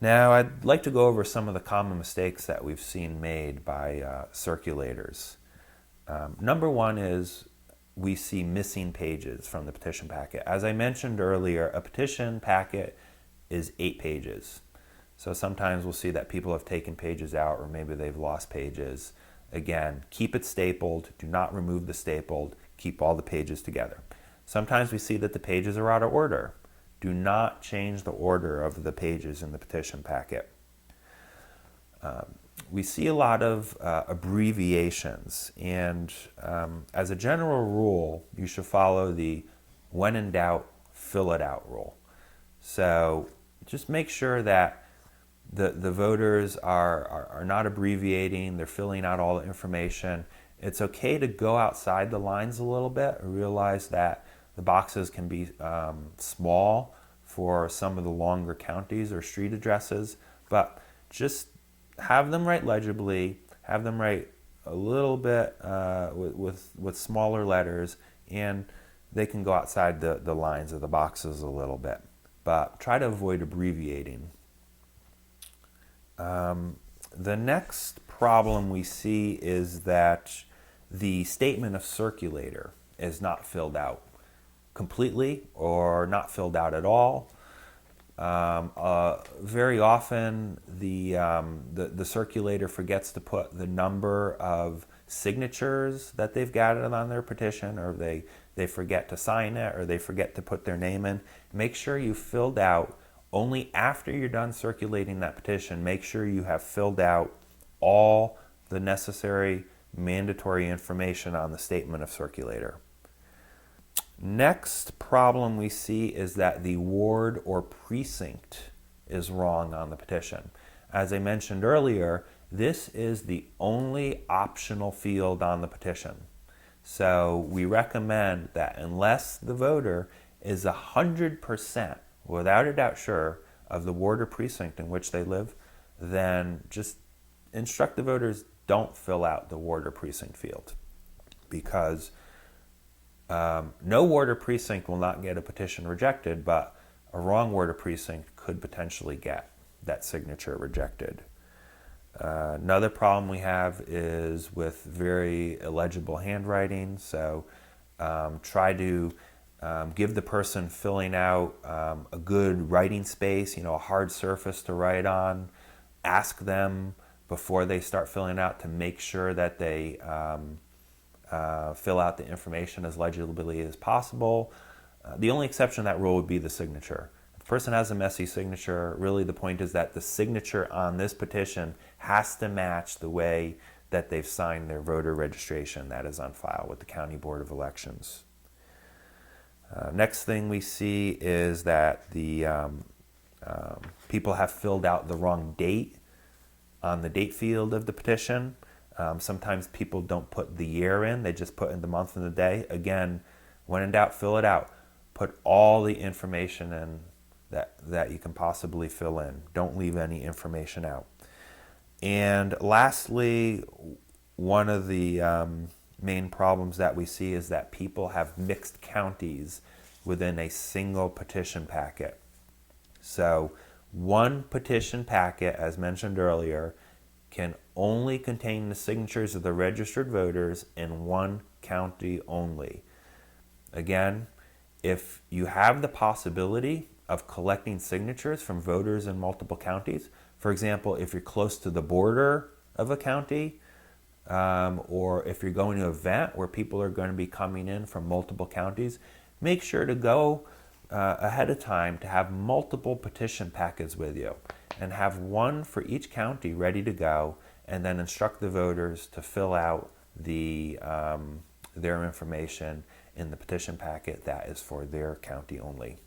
Now, I'd like to go over some of the common mistakes that we've seen made by circulators. Number one is we see missing pages from the petition packet. As I mentioned earlier, a petition packet is 8 pages. So sometimes we'll see that people have taken pages out, or maybe they've lost pages. Again, keep it stapled. Do not remove the stapled. Keep all the pages together. Sometimes we see that the pages are out of order. Do not change the order of the pages in the petition packet. We see a lot of abbreviations, and as a general rule, you should follow the when in doubt, fill it out rule. So just make sure that the voters are not abbreviating, they're filling out all the information. It's okay to go outside the lines a little bit. Realize that the boxes can be small for some of the longer counties or street addresses, but just have them write legibly, have them write a little bit with smaller letters, and they can go outside the lines of the boxes a little bit. But try to avoid abbreviating. The next problem we see is that the statement of circulator is not filled out completely or not filled out at all. Very often the circulator forgets to put the number of signatures that they've gathered on their petition, or they forget to sign it, or they forget to put their name in. Make sure you filled out only after you're done circulating that petition. Make sure you have filled out all the necessary mandatory information on the statement of circulator. Next problem we see is that the ward or precinct is wrong on the petition. As I mentioned earlier, this is the only optional field on the petition. So we recommend that unless the voter is 100% without a doubt sure of the ward or precinct in which they live, then just instruct the voters, don't fill out the ward or precinct field, because no ward or precinct will not get a petition rejected, but a wrong ward or precinct could potentially get that signature rejected. Another problem we have is with very illegible handwriting. So try to give the person filling out a good writing space, a hard surface to write on. Ask them before they start filling out to make sure that they fill out the information as legibly as possible. The only exception to that rule would be the signature. If the person has a messy signature, really the point is that the signature on this petition has to match the way that they've signed their voter registration that is on file with the County Board of Elections. Next thing we see is that the people have filled out the wrong date on the date field of the petition. Sometimes people don't put the year in, they just put in the month and the day. Again, when in doubt, fill it out. Put all the information in that you can possibly fill in. Don't leave any information out. And lastly, one of the main problems that we see is that people have mixed counties within a single petition packet. So one petition packet, as mentioned earlier, can only contain the signatures of the registered voters in one county only. Again, if you have the possibility of collecting signatures from voters in multiple counties, for example, if you're close to the border of a county, or if you're going to an event where people are going to be coming in from multiple counties, make sure to go ahead of time to have multiple petition packets with you, and have one for each county ready to go, and then instruct the voters to fill out their information in the petition packet that is for their county only.